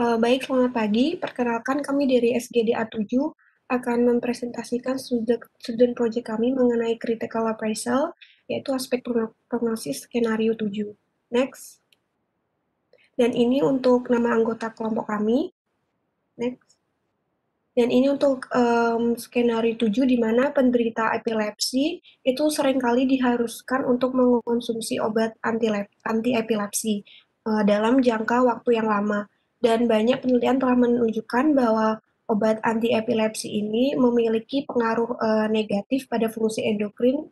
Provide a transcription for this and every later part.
Baik, selamat pagi. Perkenalkan kami dari SGDA 7 akan mempresentasikan student project kami mengenai critical appraisal, yaitu aspek prognosis skenario 7. Next. Dan ini untuk nama anggota kelompok kami. Next. Dan ini untuk skenario 7 di mana penderita epilepsi itu seringkali diharuskan untuk mengonsumsi obat anti-epilepsi dalam jangka waktu yang lama. Dan banyak penelitian telah menunjukkan bahwa obat anti-epilepsi ini memiliki pengaruh negatif pada fungsi endokrin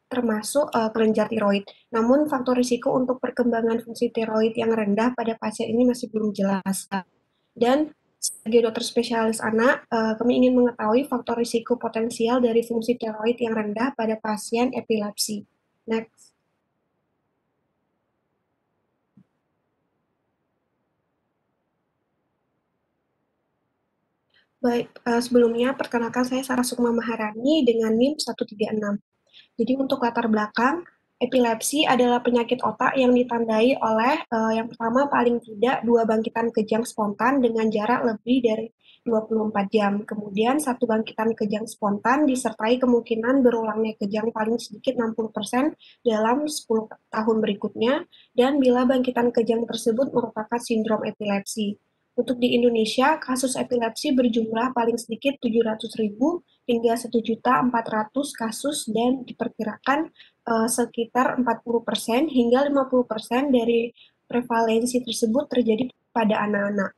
termasuk kelenjar tiroid. Namun faktor risiko untuk perkembangan fungsi tiroid yang rendah pada pasien ini masih belum jelas. Dan sebagai dokter spesialis anak, kami ingin mengetahui faktor risiko potensial dari fungsi tiroid yang rendah pada pasien epilepsi. Next. Baik, sebelumnya perkenalkan saya Sarah Sukma Maharani dengan NIM 136. Jadi untuk latar belakang, epilepsi adalah penyakit otak yang ditandai oleh yang pertama paling tidak 2 bangkitan kejang spontan dengan jarak lebih dari 24 jam. Kemudian satu bangkitan kejang spontan disertai kemungkinan berulangnya kejang paling sedikit 60% dalam 10 tahun berikutnya, dan bila bangkitan kejang tersebut merupakan sindrom epilepsi. Untuk di Indonesia, kasus epilepsi berjumlah paling sedikit 700.000 hingga 1.400.000 kasus dan diperkirakan sekitar 40% hingga 50% dari prevalensi tersebut terjadi pada anak-anak.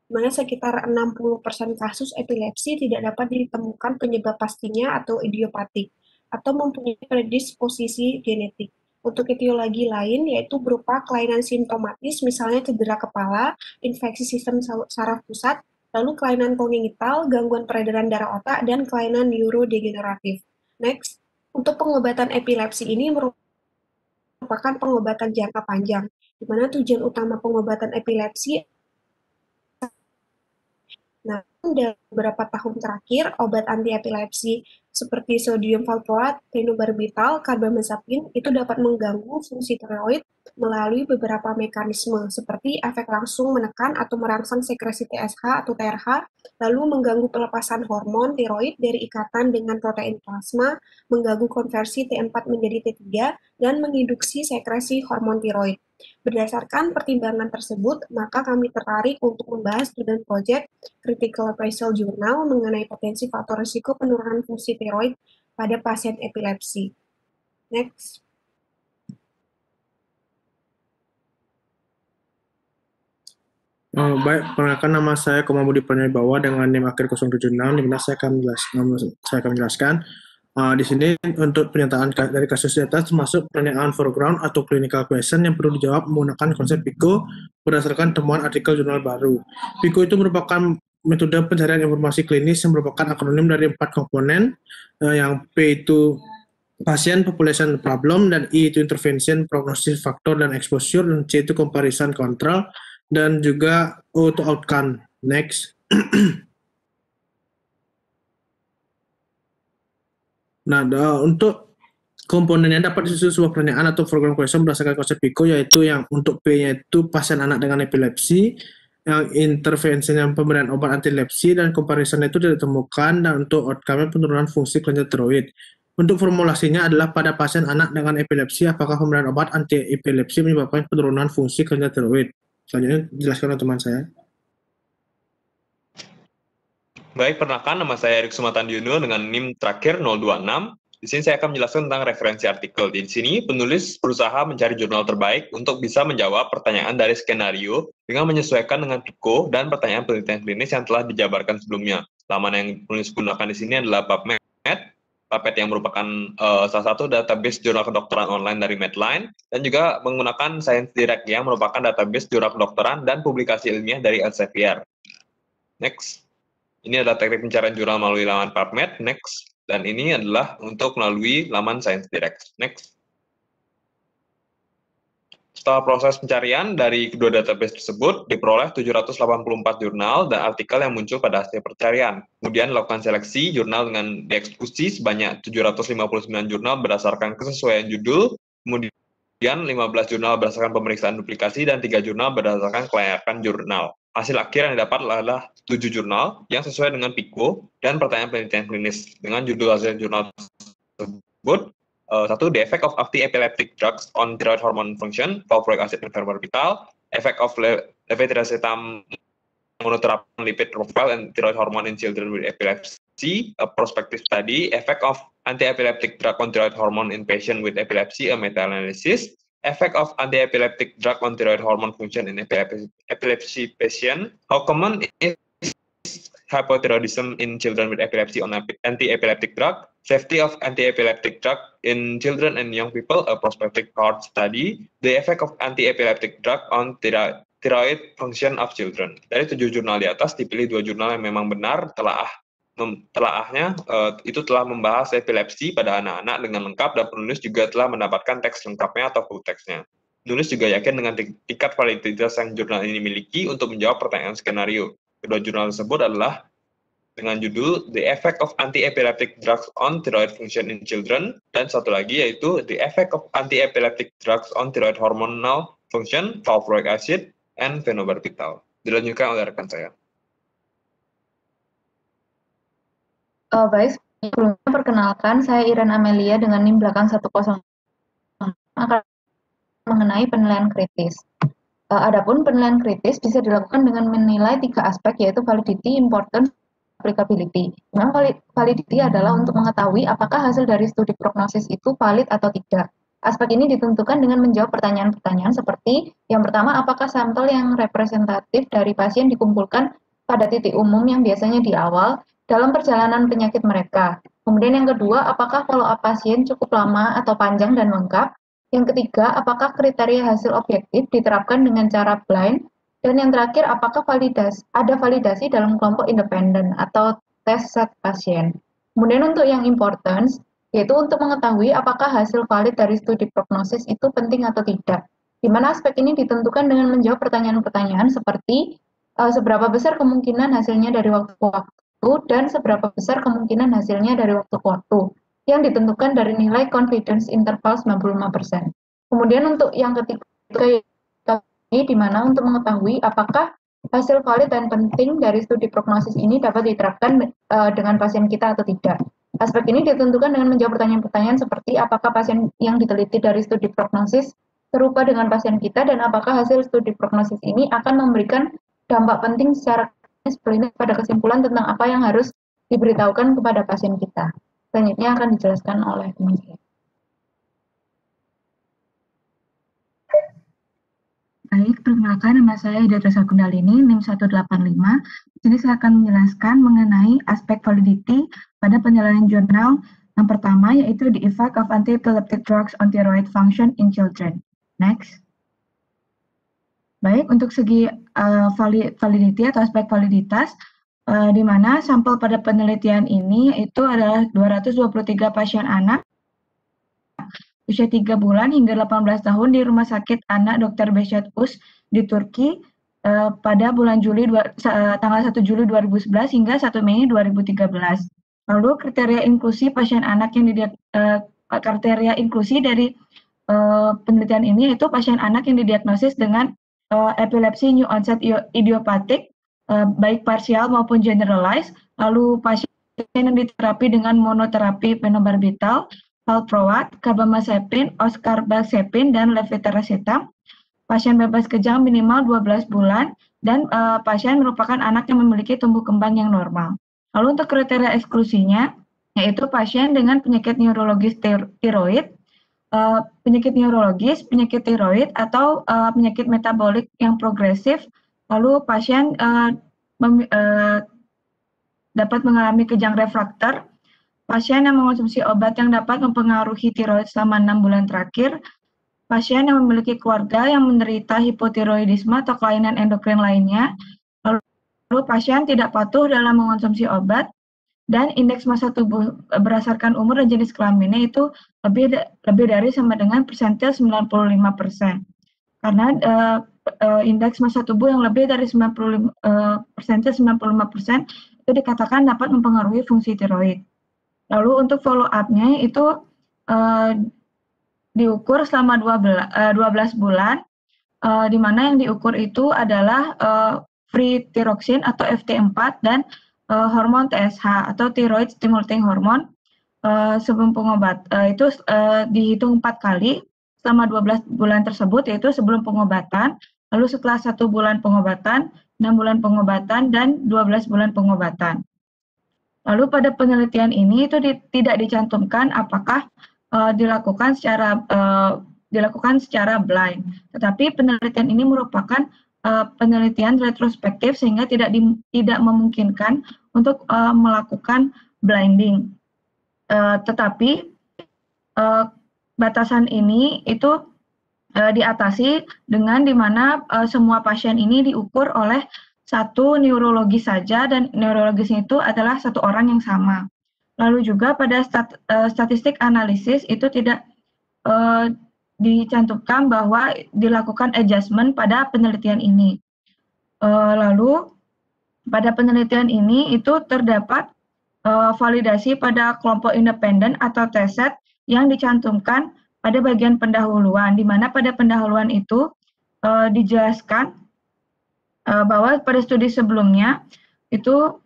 Di mana sekitar 60% kasus epilepsi tidak dapat ditemukan penyebab pastinya atau idiopatik, atau mempunyai predisposisi genetik. Untuk etiologi lain yaitu berupa kelainan simptomatis, misalnya cedera kepala, infeksi sistem saraf pusat, lalu kelainan kongenital, gangguan peredaran darah otak, dan kelainan neurodegeneratif. Next, untuk pengobatan epilepsi ini merupakan pengobatan jangka panjang, di mana tujuan utama pengobatan epilepsi. Nah, dalam beberapa tahun terakhir, obat anti-epilepsi seperti sodium valproat, phenobarbital, carbamazepine itu dapat mengganggu fungsi tiroid melalui beberapa mekanisme seperti efek langsung menekan atau merangsang sekresi TSH atau TRH, lalu mengganggu pelepasan hormon tiroid dari ikatan dengan protein plasma, mengganggu konversi T4 menjadi T3, dan menginduksi sekresi hormon tiroid. Berdasarkan pertimbangan tersebut, maka kami tertarik untuk membahas student project Critical Appraisal Journal mengenai potensi faktor risiko penurunan fungsi tiroid pada pasien epilepsi. Next. Baik, perkenalkan nama saya Komabudi Pranyawibawa dengan NIM akhir 076, di mana saya akan menjelaskan. Di sini untuk pernyataan dari kasus di atas termasuk pertanyaan foreground atau clinical question yang perlu dijawab menggunakan konsep PICO berdasarkan temuan artikel jurnal baru. PICO itu merupakan metode pencarian informasi klinis yang merupakan akronim dari 4 komponen, yang P itu pasien, population problem, dan I itu intervention, prognosis factor, dan exposure, dan C itu comparison control, dan juga O itu outcome. Next. Nah, untuk komponennya dapat disusun sebuah pertanyaan atau program question berdasarkan konsep PICO, yaitu yang untuk P-nya itu pasien anak dengan epilepsi, yang intervensinya pemberian obat anti-epilepsi, dan comparison itu tidak ditemukan, dan untuk outcome penurunan fungsi kelenjar tiroid. Untuk formulasinya adalah pada pasien anak dengan epilepsi, apakah pemberian obat anti-epilepsi menyebabkan penurunan fungsi kelenjar tiroid? Selanjutnya dijelaskan oleh teman saya. Baik, perkenalkan nama saya Erik Sumatandiono dengan NIM terakhir 026. Di sini saya akan menjelaskan tentang referensi artikel. Di sini penulis berusaha mencari jurnal terbaik untuk bisa menjawab pertanyaan dari skenario dengan menyesuaikan dengan PICO dan pertanyaan penelitian klinis yang telah dijabarkan sebelumnya. Laman yang penulis gunakan di sini adalah PubMed. PubMed yang merupakan salah satu database jurnal kedokteran online dari Medline, dan juga menggunakan Science Direct yang merupakan database jurnal kedokteran dan publikasi ilmiah dari Elsevier. Next. Ini adalah teknik pencarian jurnal melalui laman PubMed. Next. Dan ini adalah untuk melalui laman Science Direct. Next. Setelah proses pencarian dari kedua database tersebut, diperoleh 784 jurnal dan artikel yang muncul pada hasil pencarian. Kemudian dilakukan seleksi jurnal dengan dieksekusi sebanyak 759 jurnal berdasarkan kesesuaian judul, kemudian Kemudian 15 jurnal berdasarkan pemeriksaan duplikasi dan 3 jurnal berdasarkan kelayakan jurnal. Hasil akhir yang didapat adalah 7 jurnal yang sesuai dengan PICO dan pertanyaan penelitian klinis. Dengan judul hasil jurnal tersebut, satu, the effect of anti-epileptic drugs on thyroid hormone function, valproic acid and phenobarbital, effect of levetiracetam monotherapy lipid profile and thyroid hormone in children with epilepsy, a prospective study, effect of anti-epileptic drug on thyroid hormone in patient with epilepsy, a meta-analysis, effect of anti-epileptic drug on thyroid hormone function in epilepsy patient, how common is hypothyroidism in children with epilepsy on anti-epileptic drug, safety of anti-epileptic drug in children and young people, a prospective cohort study, the effect of anti-epileptic drug on thyroid function of children. Dari 7 jurnal di atas dipilih 2 jurnal yang memang benar. Telaahnya itu telah membahas epilepsi pada anak-anak dengan lengkap dan penulis juga telah mendapatkan teks lengkapnya atau full teksnya. Penulis juga yakin dengan tingkat validitas yang jurnal ini miliki untuk menjawab pertanyaan skenario. Kedua jurnal tersebut adalah dengan judul The Effect of Anti-Epileptic Drugs on Thyroid Function in Children, dan satu lagi yaitu The Effect of Anti-Epileptic Drugs on Thyroid Hormonal Function, valproic acid, and phenobarbital. Dilanjutkan oleh rekan saya. Baik, sebelumnya perkenalkan, saya Iren Amelia dengan NIM belakang 105 akan mengenai penilaian kritis. Adapun penilaian kritis bisa dilakukan dengan menilai 3 aspek, yaitu validity, importance, applicability. Memang validity adalah untuk mengetahui apakah hasil dari studi prognosis itu valid atau tidak. Aspek ini ditentukan dengan menjawab pertanyaan-pertanyaan seperti, yang pertama, apakah sampel yang representatif dari pasien dikumpulkan pada titik umum yang biasanya di awal dalam perjalanan penyakit mereka. Kemudian yang kedua, apakah follow-up pasien cukup lama atau panjang dan lengkap. Yang ketiga, apakah kriteria hasil objektif diterapkan dengan cara blind. Dan yang terakhir, apakah ada validasi dalam kelompok independen atau tes set pasien. Kemudian untuk yang importance, yaitu untuk mengetahui apakah hasil valid dari studi prognosis itu penting atau tidak. Di mana aspek ini ditentukan dengan menjawab pertanyaan-pertanyaan seperti seberapa besar kemungkinan hasilnya dari waktu ke waktu, dan seberapa besar kemungkinan hasilnya dari waktu ke waktu, yang ditentukan dari nilai confidence interval 95%. Kemudian untuk yang ketiga, di mana untuk mengetahui apakah hasil valid dan penting dari studi prognosis ini dapat diterapkan dengan pasien kita atau tidak. Aspek ini ditentukan dengan menjawab pertanyaan-pertanyaan seperti apakah pasien yang diteliti dari studi prognosis serupa dengan pasien kita, dan apakah hasil studi prognosis ini akan memberikan dampak penting secara klinis pada kesimpulan tentang apa yang harus diberitahukan kepada pasien kita. Selanjutnya akan dijelaskan oleh teman saya. Baik, perkenalkan, nama saya Ida Teresa Kundalini, NIM 185. Di sini saya akan menjelaskan mengenai aspek validity pada penilaian jurnal yang pertama, yaitu the effect of anti-epileptic drugs on thyroid function in children. Next. Baik, untuk segi validity atau aspek validitas, di mana sampel pada penelitian ini itu adalah 223 pasien anak usia 3 bulan hingga 18 tahun di Rumah Sakit Anak Dr. Behçet Uz di Turki pada bulan tanggal 1 Juli 2011 hingga 1 Mei 2013. Lalu kriteria inklusi pasien anak yang kriteria inklusi dari penelitian ini itu pasien anak yang didiagnosis dengan epilepsi new onset idiopathic, baik parsial maupun generalized, lalu pasien yang diterapi dengan monoterapi phenobarbital, valproat, carbamazepin, oscarbazepin, dan levetiracetam. Pasien bebas kejang minimal 12 bulan, dan pasien merupakan anak yang memiliki tumbuh kembang yang normal. Lalu untuk kriteria eksklusinya, yaitu pasien dengan penyakit neurologis tiroid, penyakit neurologis, penyakit tiroid, atau penyakit metabolik yang progresif, lalu pasien dapat mengalami kejang refraktor, pasien yang mengonsumsi obat yang dapat mempengaruhi tiroid selama 6 bulan terakhir, pasien yang memiliki keluarga yang menderita hipotiroidisme atau kelainan endokrin lainnya, lalu pasien tidak patuh dalam mengonsumsi obat, dan indeks massa tubuh berdasarkan umur dan jenis kelaminnya itu lebih dari sama dengan persentil 95%. Karena indeks massa tubuh yang lebih dari persentil 95% itu dikatakan dapat mempengaruhi fungsi tiroid. Lalu untuk follow up-nya itu diukur selama 12 bulan, di mana yang diukur itu adalah free thyroxine atau FT4 dan hormon TSH atau thyroid stimulating hormone sebelum itu dihitung 4 kali selama 12 bulan tersebut, yaitu sebelum pengobatan, lalu setelah 1 bulan pengobatan, 6 bulan pengobatan, dan 12 bulan pengobatan. Lalu pada penelitian ini itu tidak dicantumkan apakah dilakukan secara blind, tetapi penelitian ini merupakan penelitian retrospektif sehingga tidak memungkinkan untuk melakukan blinding. Tetapi batasan ini itu diatasi dengan di mana semua pasien ini diukur oleh satu neurologis saja, dan neurologisnya itu adalah satu orang yang sama. Lalu juga pada statistik analisis itu tidak dicantumkan bahwa dilakukan adjustment pada penelitian ini. Lalu pada penelitian ini itu terdapat validasi pada kelompok independen atau T-set yang dicantumkan pada bagian pendahuluan, di mana pada pendahuluan itu dijelaskan bahwa pada studi sebelumnya itu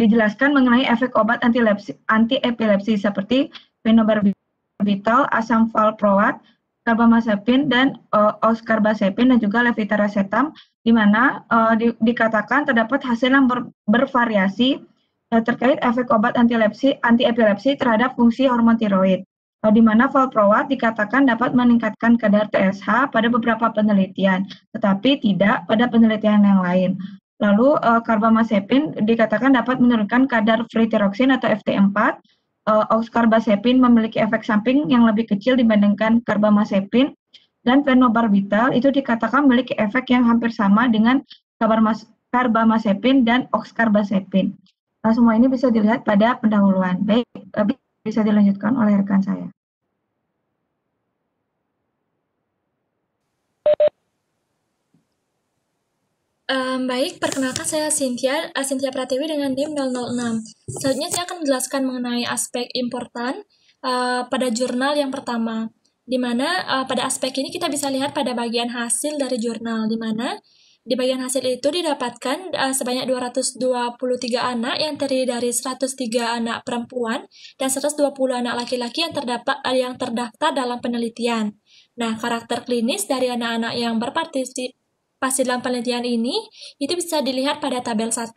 dijelaskan mengenai efek obat anti-epilepsi seperti phenobarbital, asam valproat, carbamazepine, dan oxcarbazepine, dan juga levetiracetam, di mana dikatakan terdapat hasil yang bervariasi terkait efek obat anti-epilepsi terhadap fungsi hormon tiroid, di mana valproat dikatakan dapat meningkatkan kadar TSH pada beberapa penelitian, tetapi tidak pada penelitian yang lain. Lalu carbamazepine dikatakan dapat menurunkan kadar free thyroxine atau FT4. Oxcarbazepine memiliki efek samping yang lebih kecil dibandingkan carbamazepine, dan phenobarbital itu dikatakan memiliki efek yang hampir sama dengan carbamazepine dan oxcarbazepine. Semua ini bisa dilihat pada pendahuluan. Baik, bisa dilanjutkan oleh rekan saya. Baik, perkenalkan saya Cynthia Pratiwi dengan NIM 006. Selanjutnya saya akan menjelaskan mengenai aspek important pada jurnal yang pertama, di mana pada aspek ini kita bisa lihat pada bagian hasil dari jurnal, di mana di bagian hasil itu didapatkan sebanyak 223 anak yang terdiri dari 103 anak perempuan dan 120 anak laki-laki yang terdaftar dalam penelitian. Nah, karakter klinis dari anak-anak yang berpartisipasi dalam penelitian ini itu bisa dilihat pada tabel 1,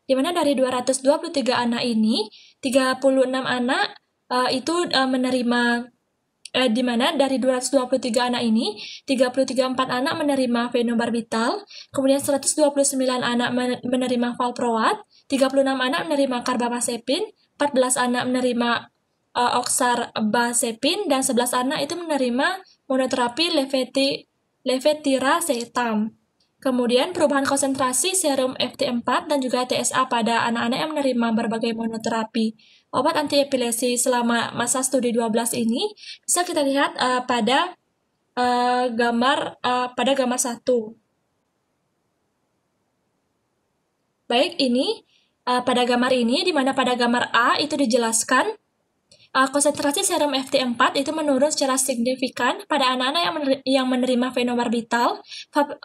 di mana dari 223 anak ini 36 anak itu menerima di mana dari 223 anak ini 4 anak menerima phenobarbital, kemudian 129 anak menerima valproat, 36 anak menerima carbamazepine, 14 anak menerima oxcarbazepine, dan 11 anak itu menerima monoterapi levetiracetam. Kemudian perubahan konsentrasi serum FT4 dan juga TSA pada anak-anak yang menerima berbagai monoterapi obat anti-epilepsi selama masa studi 12 ini bisa kita lihat pada gambar 1. Baik, ini pada gambar ini, di mana pada gambar A itu dijelaskan konsentrasi serum FT4 itu menurun secara signifikan pada anak-anak yang menerima phenobarbital,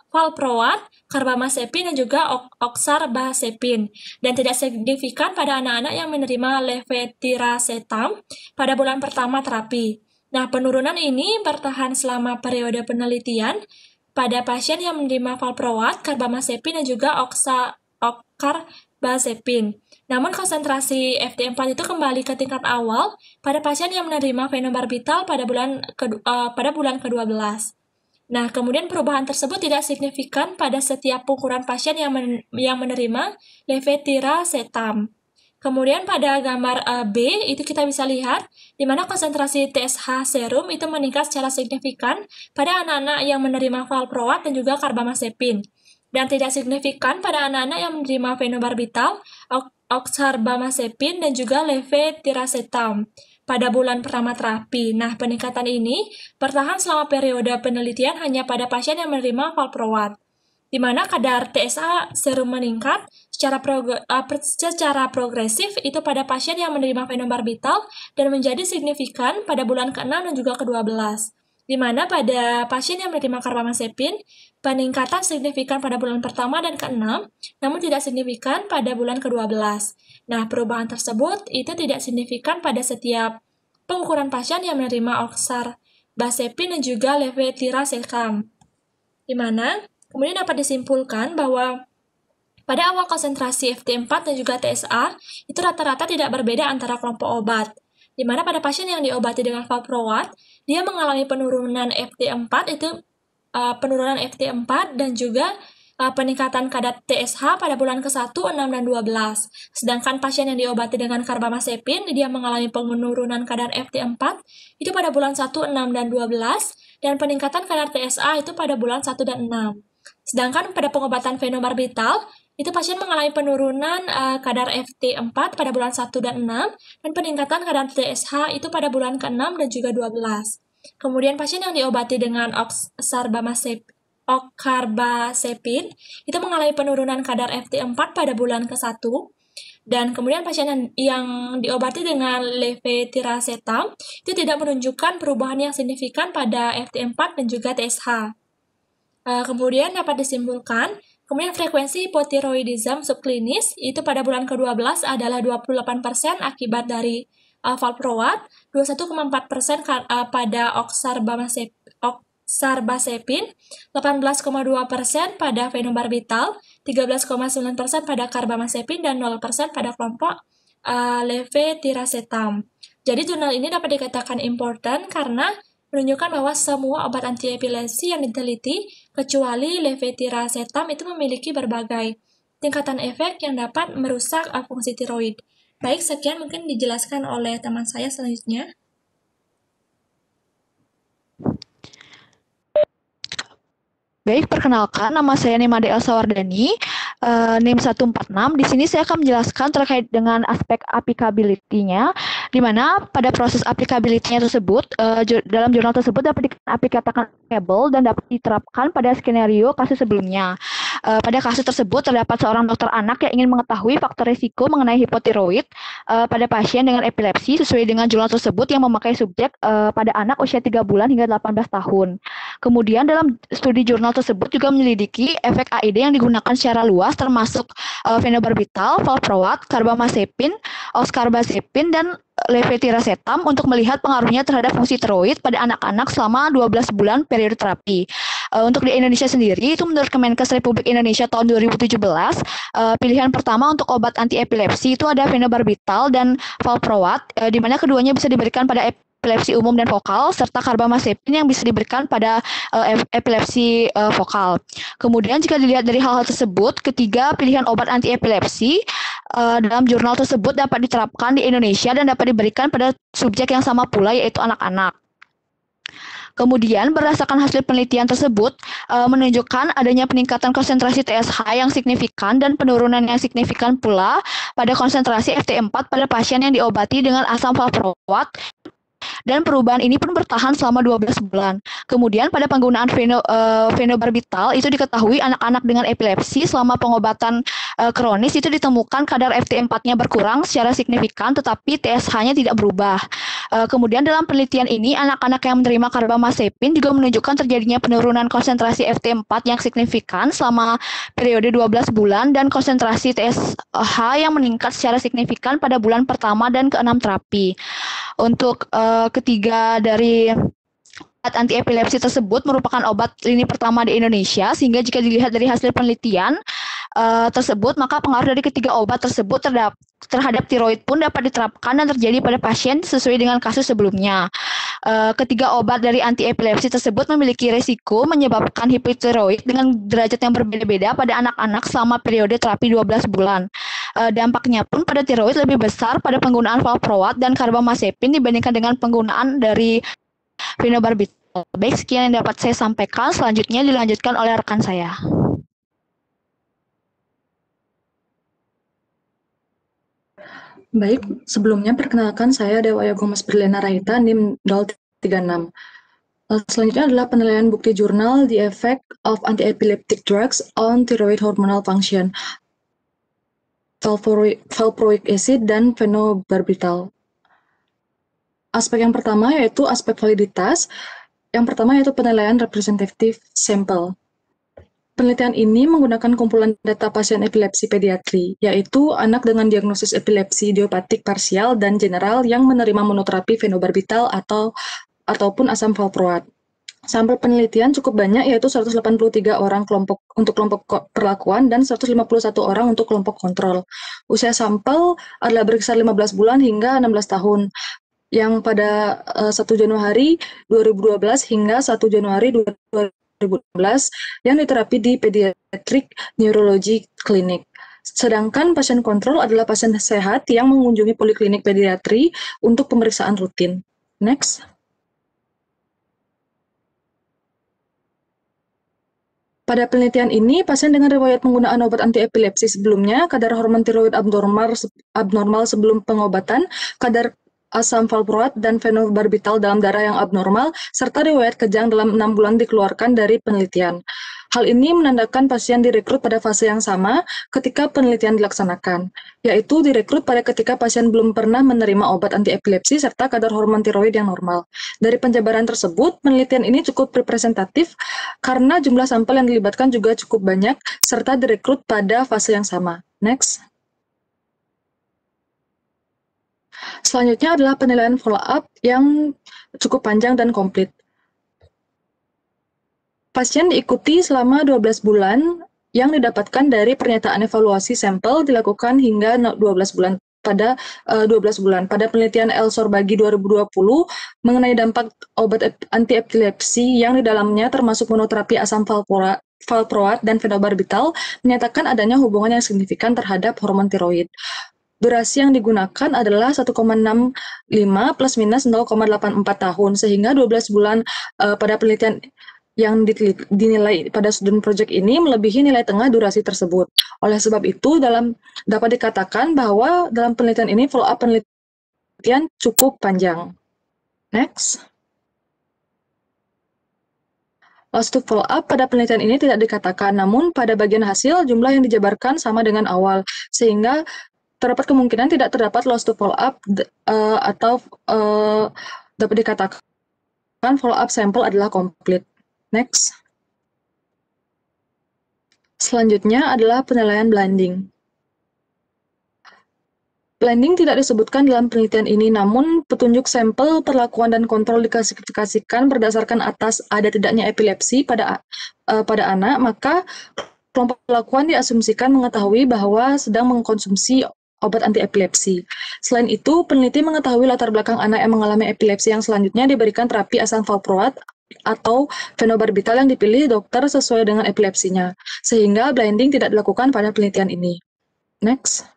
valproat, carbamazepine, dan juga oxcarbazepine, dan tidak signifikan pada anak-anak yang menerima levetiracetam pada bulan pertama terapi. Nah, penurunan ini bertahan selama periode penelitian pada pasien yang menerima valproat, carbamazepine, dan juga oxcarbazepine. Namun konsentrasi FT4 itu kembali ke tingkat awal pada pasien yang menerima phenobarbital pada bulan ke-12. Nah, kemudian perubahan tersebut tidak signifikan pada setiap ukuran pasien yang menerima levetiracetam. Kemudian pada gambar B itu kita bisa lihat di mana konsentrasi TSH serum itu meningkat secara signifikan pada anak-anak yang menerima valproat dan juga carbamazepine, dan tidak signifikan pada anak-anak yang menerima phenobarbital, oxcarbazepine, dan juga levetiracetam pada bulan pertama terapi. Nah, peningkatan ini bertahan selama periode penelitian hanya pada pasien yang menerima valproat. di mana kadar TSH serum meningkat secara progresif itu pada pasien yang menerima fenobarbital dan menjadi signifikan pada bulan ke-6 dan juga ke-12. Di mana pada pasien yang menerima karbamazepin, peningkatan signifikan pada bulan pertama dan ke-6, namun tidak signifikan pada bulan ke-12. Nah, perubahan tersebut itu tidak signifikan pada setiap pengukuran pasien yang menerima oxarbazepin dan juga levetiracetam. Di mana kemudian dapat disimpulkan bahwa pada awal konsentrasi FT4 dan juga TSA itu rata-rata tidak berbeda antara kelompok obat. Di mana pada pasien yang diobati dengan valproat, dia mengalami penurunan FT4 penurunan FT4 dan juga peningkatan kadar TSH pada bulan ke-1, 6, dan 12. Sedangkan pasien yang diobati dengan karbamazepin, dia mengalami penurunan kadar FT4 itu pada bulan 1, 6, dan 12, dan peningkatan kadar TSA itu pada bulan 1 dan 6. Sedangkan pada pengobatan fenobarbital, itu pasien mengalami penurunan kadar FT4 pada bulan 1 dan 6, dan peningkatan kadar TSH itu pada bulan ke-6 dan juga 12. Kemudian pasien yang diobati dengan oxarbazepin itu mengalami penurunan kadar FT4 pada bulan ke-1, dan kemudian pasien yang diobati dengan levetiracetam itu tidak menunjukkan perubahan yang signifikan pada FT4 dan juga TSH. Kemudian dapat disimpulkan, kemudian frekuensi hipotiroidisme subklinis itu pada bulan ke-12 adalah 28% akibat dari valproat, 21,4% pada oxarbazepin, 18,2% pada fenobarbital, 13,9% pada karbamazepin, dan 0% pada kelompok levetiracetam. Jadi jurnal ini dapat dikatakan important karena menunjukkan bahwa semua obat antiepilepsi yang diteliti kecuali levetiracetam itu memiliki berbagai tingkatan efek yang dapat merusak fungsi tiroid. Baik, sekian mungkin dijelaskan oleh teman saya selanjutnya. Baik, perkenalkan, nama saya Nimade Elsa Wardani, NIM 146. Di sini saya akan menjelaskan terkait dengan aspek applicability-nya, di mana pada proses applicability-nya tersebut, dalam jurnal tersebut dapat dikatakan applicable dan dapat diterapkan pada skenario kasus sebelumnya. Pada kasus tersebut terdapat seorang dokter anak yang ingin mengetahui faktor risiko mengenai hipotiroid pada pasien dengan epilepsi sesuai dengan jurnal tersebut yang memakai subjek pada anak usia 3 bulan hingga 18 tahun. Kemudian dalam studi jurnal tersebut juga menyelidiki efek AED yang digunakan secara luas termasuk fenobarbital, valproat, karbamazepin, oxcarbazepin, dan levetiracetam untuk melihat pengaruhnya terhadap fungsi tiroid pada anak-anak selama 12 bulan periode terapi. Untuk di Indonesia sendiri, itu menurut Kemenkes Republik Indonesia tahun 2017, pilihan pertama untuk obat anti-epilepsi itu ada fenobarbital dan valproat, di mana keduanya bisa diberikan pada epilepsi umum dan vokal, serta karbamazepin yang bisa diberikan pada epilepsi vokal. Kemudian jika dilihat dari hal-hal tersebut, ketiga pilihan obat anti-epilepsi dalam jurnal tersebut dapat diterapkan di Indonesia dan dapat diberikan pada subjek yang sama pula, yaitu anak-anak. Kemudian berdasarkan hasil penelitian tersebut menunjukkan adanya peningkatan konsentrasi TSH yang signifikan dan penurunan yang signifikan pula pada konsentrasi FT4 pada pasien yang diobati dengan asam valproat, dan perubahan ini pun bertahan selama 12 bulan. Kemudian pada penggunaan fenobarbital itu diketahui anak-anak dengan epilepsi selama pengobatan kronis itu ditemukan kadar FT4-nya berkurang secara signifikan tetapi TSH-nya tidak berubah. Kemudian dalam penelitian ini anak-anak yang menerima karbamazepin juga menunjukkan terjadinya penurunan konsentrasi FT4 yang signifikan selama periode 12 bulan dan konsentrasi TSH yang meningkat secara signifikan pada bulan pertama dan ke-6 terapi. Untuk ketiga dari obat anti-epilepsi tersebut merupakan obat lini pertama di Indonesia, sehingga jika dilihat dari hasil penelitian tersebut, maka pengaruh dari ketiga obat tersebut terhadap tiroid pun dapat diterapkan dan terjadi pada pasien sesuai dengan kasus sebelumnya. Ketiga obat dari anti-epilepsi tersebut memiliki risiko menyebabkan hipotiroid dengan derajat yang berbeda-beda pada anak-anak selama periode terapi 12 bulan. Dampaknya pun pada tiroid lebih besar pada penggunaan valproat dan karbamazepin dibandingkan dengan penggunaan dari fenobarbital. Baik, sekian yang dapat saya sampaikan. Selanjutnya dilanjutkan oleh rekan saya. Baik, sebelumnya perkenalkan saya Dewaya Gomes Berliana Rahita, NIM 036. Selanjutnya adalah penilaian bukti jurnal The Effect of Anti-Epileptic Drugs on Thyroid Hormonal Function, valproic acid, dan phenobarbital. Aspek yang pertama yaitu aspek validitas. Yang pertama yaitu penilaian representative sample. Penelitian ini menggunakan kumpulan data pasien epilepsi pediatri, yaitu anak dengan diagnosis epilepsi idiopatik parsial dan general yang menerima monoterapi phenobarbital ataupun asam valproat. Sampel penelitian cukup banyak, yaitu 183 orang untuk kelompok perlakuan dan 151 orang untuk kelompok kontrol. Usia sampel adalah berkisar 15 bulan hingga 16 tahun, yang pada 1 Januari 2012 hingga 1 Januari 2016 yang diterapi di Pediatric Neurology Clinic. Sedangkan pasien kontrol adalah pasien sehat yang mengunjungi poliklinik pediatri untuk pemeriksaan rutin. Next. Pada penelitian ini, pasien dengan riwayat penggunaan obat antiepilepsi sebelumnya, kadar hormon tiroid abnormal sebelum pengobatan, kadar asam valproat dan phenobarbital dalam darah yang abnormal, serta riwayat kejang dalam 6 bulan dikeluarkan dari penelitian. Hal ini menandakan pasien direkrut pada fase yang sama ketika penelitian dilaksanakan, yaitu direkrut pada ketika pasien belum pernah menerima obat antiepilepsi serta kadar hormon tiroid yang normal. Dari penjabaran tersebut, penelitian ini cukup representatif karena jumlah sampel yang dilibatkan juga cukup banyak serta direkrut pada fase yang sama. Next. Selanjutnya adalah penilaian follow-up yang cukup panjang dan komplit. Pasien diikuti selama 12 bulan yang didapatkan dari pernyataan evaluasi sampel dilakukan hingga 12 bulan. Pada penelitian El Sorbagi 2020 mengenai dampak obat antiepilepsi yang di dalamnya termasuk monoterapi asam valproat dan phenobarbital menyatakan adanya hubungan yang signifikan terhadap hormon tiroid. Durasi yang digunakan adalah 1,65 plus minus 0,84 tahun, sehingga 12 bulan pada penelitian yang dinilai pada student project ini melebihi nilai tengah durasi tersebut. Oleh sebab itu, dapat dikatakan bahwa dalam penelitian ini follow-up penelitian cukup panjang. Next. Loss to follow-up pada penelitian ini tidak dikatakan, namun pada bagian hasil jumlah yang dijabarkan sama dengan awal, sehingga terdapat kemungkinan tidak terdapat loss to follow-up atau dapat dikatakan follow-up sampel adalah komplit. Next. Selanjutnya adalah penilaian blinding. Blinding tidak disebutkan dalam penelitian ini, namun petunjuk sampel, perlakuan, dan kontrol diklasifikasikan berdasarkan atas ada tidaknya epilepsi pada anak, maka kelompok perlakuan diasumsikan mengetahui bahwa sedang mengkonsumsi obat antiepilepsi. Selain itu, peneliti mengetahui latar belakang anak yang mengalami epilepsi yang selanjutnya diberikan terapi asam valproat atau phenobarbital yang dipilih dokter sesuai dengan epilepsinya, sehingga blinding tidak dilakukan pada penelitian ini. Next.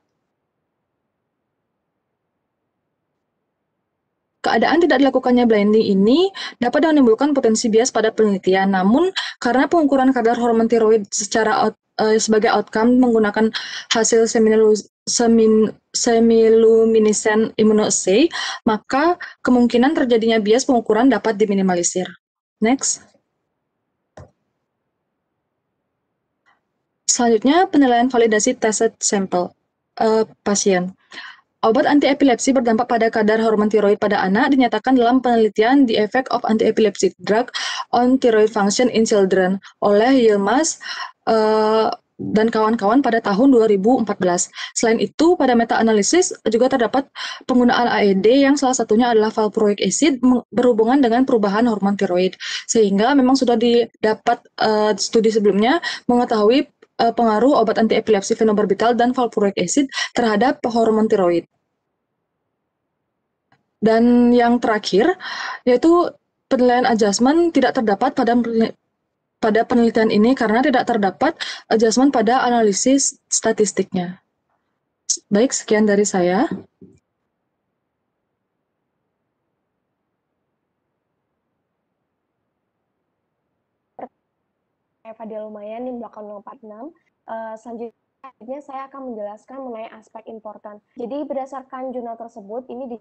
Keadaan tidak dilakukannya blinding ini dapat menimbulkan potensi bias pada penelitian, namun karena pengukuran kadar hormon tiroid sebagai outcome menggunakan hasil semiluminescent immunoassay, maka kemungkinan terjadinya bias pengukuran dapat diminimalisir. Next. Selanjutnya, penilaian validasi tested sample pasien. Obat antiepilepsi berdampak pada kadar hormon tiroid pada anak dinyatakan dalam penelitian The Effect of Anti-Epileptic Drug on Thyroid Function in Children oleh Yilmaz dan kawan-kawan pada tahun 2014. Selain itu, pada meta-analisis juga terdapat penggunaan AED yang salah satunya adalah valproic acid berhubungan dengan perubahan hormon tiroid. Sehingga memang sudah didapat studi sebelumnya mengetahui pengaruh obat antiepilepsi phenobarbital dan valproic acid terhadap hormon tiroid. Dan yang terakhir, yaitu penilaian adjustment tidak terdapat pada penelitian ini karena tidak terdapat adjustment pada analisis statistiknya. Baik, sekian dari saya. Fadil lumayan di belakang 046. Selanjutnya saya akan menjelaskan mengenai aspek important. Jadi berdasarkan jurnal tersebut ini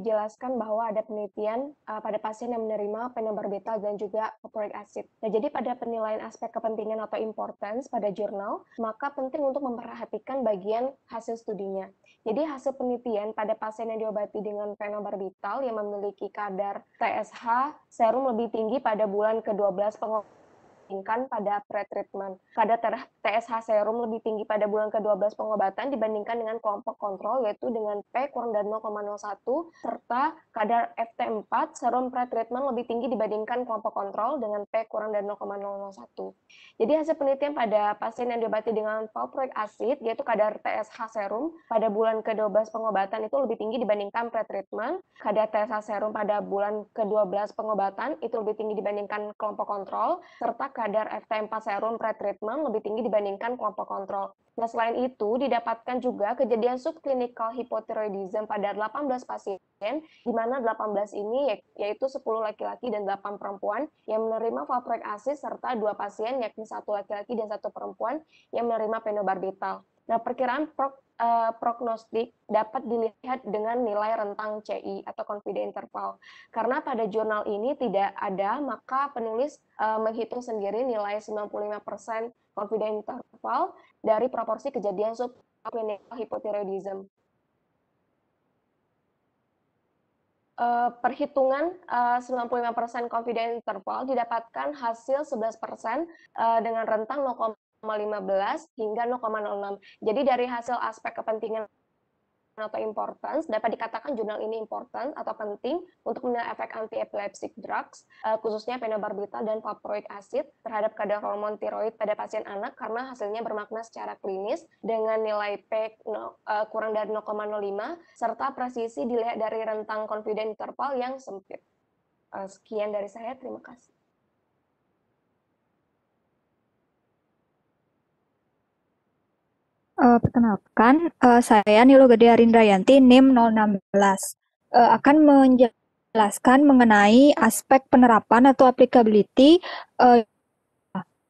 jelaskan bahwa ada penelitian pada pasien yang menerima phenobarbital dan juga valproic acid. Nah, jadi pada penilaian aspek kepentingan atau importance pada jurnal, maka penting untuk memperhatikan bagian hasil studinya. Jadi hasil penelitian pada pasien yang diobati dengan phenobarbital yang memiliki kadar TSH serum lebih tinggi pada bulan ke-12 pengobatan dibandingkan pada pre-treatment. Kadar TSH serum lebih tinggi pada bulan ke-12 pengobatan dibandingkan dengan kelompok kontrol, yaitu dengan P kurang dari 0,01, serta kadar FT4 serum pre-treatment lebih tinggi dibandingkan kelompok kontrol dengan P kurang dari 0,001. Jadi hasil penelitian pada pasien yang diobati dengan valproic acid, yaitu kadar TSH serum pada bulan ke-12 pengobatan itu lebih tinggi dibandingkan pre-treatment. Kadar TSH serum pada bulan ke-12 pengobatan itu lebih tinggi dibandingkan kelompok kontrol, serta kadar FT4 serum pre-treatment lebih tinggi dibandingkan kelompok kontrol. Nah, selain itu, didapatkan juga kejadian subclinical hypothyroidism pada 18 pasien, di mana 18 ini yaitu 10 laki-laki dan 8 perempuan yang menerima valproic acid, serta 2 pasien, yakni 1 laki-laki dan 1 perempuan yang menerima phenobarbital. Nah, perkiraan prognostik dapat dilihat dengan nilai rentang CI atau confidence interval. Karena pada jurnal ini tidak ada, maka penulis menghitung sendiri nilai 95% confidence interval dari proporsi kejadian subclinical hypothyroidism. Perhitungan 95% confidence interval didapatkan hasil 11% dengan rentang 0,15 hingga 0,06. Jadi dari hasil aspek kepentingan atau importance, dapat dikatakan jurnal ini important atau penting untuk menilai efek anti-epileptic drugs, khususnya phenobarbital dan valproic acid terhadap kadar hormon tiroid pada pasien anak, karena hasilnya bermakna secara klinis dengan nilai P kurang dari 0,05, serta presisi dilihat dari rentang confidence interval yang sempit. Sekian dari saya, terima kasih. Perkenalkan, saya Nilo Gede Arindrayanti, NIM 016, akan menjelaskan mengenai aspek penerapan atau applicability.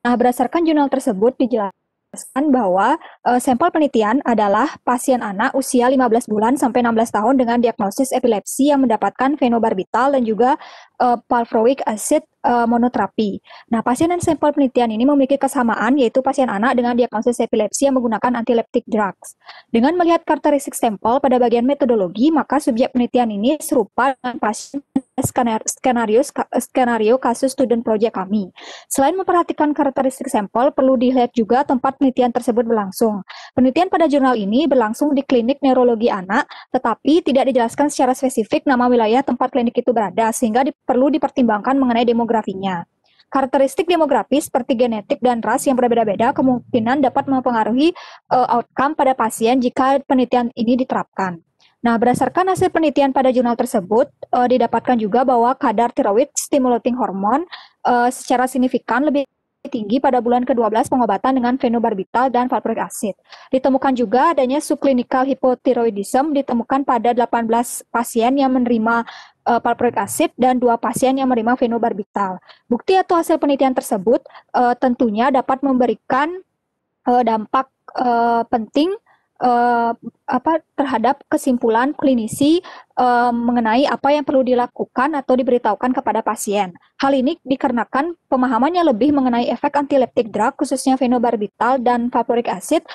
Nah, berdasarkan jurnal tersebut dijelaskan bahwa sampel penelitian adalah pasien anak usia 15 bulan sampai 16 tahun dengan diagnosis epilepsi yang mendapatkan phenobarbital dan juga valproic acid monoterapi. Nah, pasien dan sampel penelitian ini memiliki kesamaan, yaitu pasien anak dengan diagnosis epilepsi yang menggunakan antileptic drugs. Dengan melihat karakteristik sampel pada bagian metodologi, maka subjek penelitian ini serupa dengan pasien skenario kasus student project kami. Selain memperhatikan karakteristik sampel, perlu dilihat juga tempat penelitian tersebut berlangsung. Penelitian pada jurnal ini berlangsung di klinik neurologi anak, tetapi tidak dijelaskan secara spesifik nama wilayah tempat klinik itu berada, sehingga perlu dipertimbangkan mengenai demografinya. Karakteristik demografis seperti genetik dan ras yang berbeda-beda kemungkinan dapat mempengaruhi outcome pada pasien jika penelitian ini diterapkan. Nah, berdasarkan hasil penelitian pada jurnal tersebut, didapatkan juga bahwa kadar thyroid stimulating hormone secara signifikan lebih tinggi pada bulan ke-12 pengobatan dengan phenobarbital dan valproic acid. Ditemukan juga adanya subclinical hypothyroidism ditemukan pada 18 pasien yang menerima valproic acid dan 2 pasien yang menerima phenobarbital. Bukti atau hasil penelitian tersebut tentunya dapat memberikan dampak penting terhadap kesimpulan klinisi mengenai apa yang perlu dilakukan atau diberitahukan kepada pasien. Hal ini dikarenakan pemahamannya lebih mengenai efek antileptic drug, khususnya phenobarbital dan valproic acid,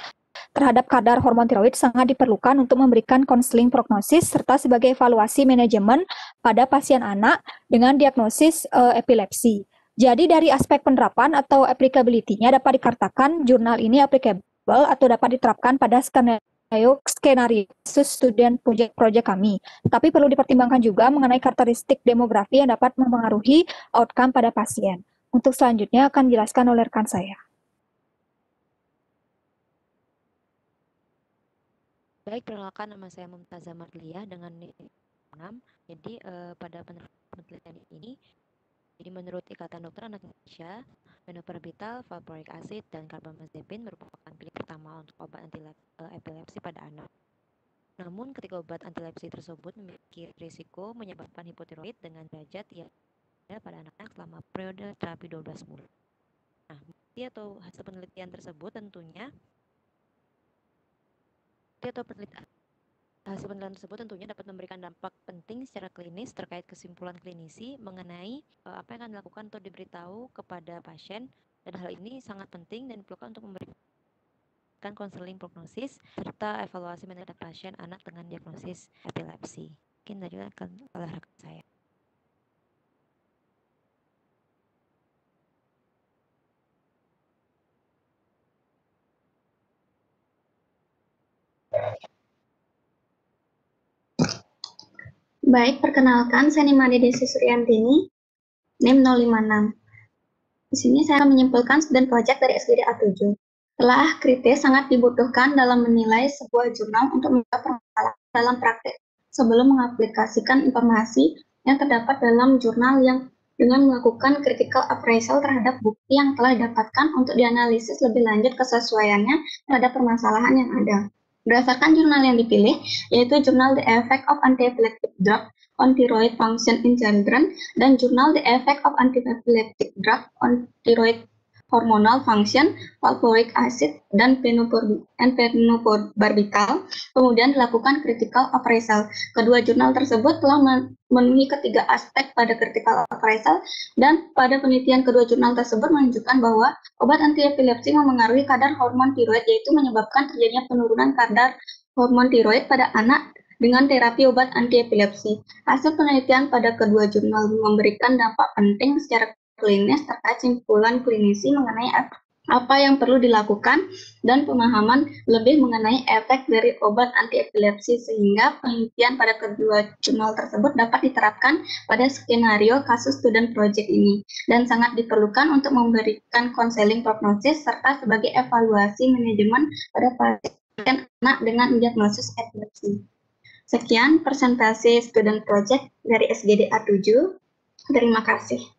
terhadap kadar hormon tiroid sangat diperlukan untuk memberikan konseling prognosis serta sebagai evaluasi manajemen pada pasien anak dengan diagnosis epilepsi. Jadi dari aspek penerapan atau applicability-nya dapat dikatakan jurnal ini applicable atau dapat diterapkan pada skenario kasus student project kami. Tapi perlu dipertimbangkan juga mengenai karakteristik demografi yang dapat mempengaruhi outcome pada pasien. Untuk selanjutnya akan dijelaskan oleh rekan saya. Baik, perkenalkan nama saya Mumtazah Marliah dengan NIM 6. Jadi pada penelitian ini, jadi menurut Ikatan Dokter Anak Indonesia, phenobarbital, valproic acid, dan carbamazepine merupakan pilihan pertama untuk obat epilepsi pada anak. Namun, ketika obat antilepsi tersebut memiliki risiko menyebabkan hipotiroid dengan derajat yang ada pada anak-anak selama periode terapi 12 bulan. Nah, bukti atau hasil penelitian tersebut tentunya Hasil penelitian tersebut tentunya dapat memberikan dampak penting secara klinis terkait kesimpulan klinisi mengenai apa yang akan dilakukan atau diberitahu kepada pasien, dan hal ini sangat penting dan diperlukan untuk memberikan konseling prognosis serta evaluasi mental pasien anak dengan diagnosis epilepsi. Mungkin tadi akan oleh rekan saya. Baik, perkenalkan saya Nimade Desi Suryantini, NIM 056. Di sini saya akan menyimpulkan student project dari SGD A7. Telah kritis sangat dibutuhkan dalam menilai sebuah jurnal untuk menjawab permasalahan dalam praktik sebelum mengaplikasikan informasi yang terdapat dalam jurnal yang dengan melakukan critical appraisal terhadap bukti yang telah didapatkan untuk dianalisis lebih lanjut kesesuaiannya terhadap permasalahan yang ada. Berdasarkan jurnal yang dipilih, yaitu jurnal The Effect of Anti-Epileptic Drug on Thyroid Function in Children dan jurnal The Effect of Anti-Epileptic Drug on Thyroid Hormonal Function, valproic acid, dan phenobarbital, kemudian dilakukan critical appraisal. Kedua jurnal tersebut telah memenuhi ketiga aspek pada critical appraisal, dan pada penelitian kedua jurnal tersebut menunjukkan bahwa obat anti-epilepsi memengaruhi kadar hormon tiroid, yaitu menyebabkan terjadinya penurunan kadar hormon tiroid pada anak dengan terapi obat anti-epilepsi. Hasil penelitian pada kedua jurnal memberikan dampak penting secara klinis terkait simpulan klinisi mengenai apa yang perlu dilakukan dan pemahaman lebih mengenai efek dari obat anti-epilepsi, sehingga penelitian pada kedua jurnal tersebut dapat diterapkan pada skenario kasus student project ini dan sangat diperlukan untuk memberikan konseling prognosis serta sebagai evaluasi manajemen pada pasien anak dengan diagnosis epilepsi. Sekian presentasi student project dari SGD A7. Terima kasih.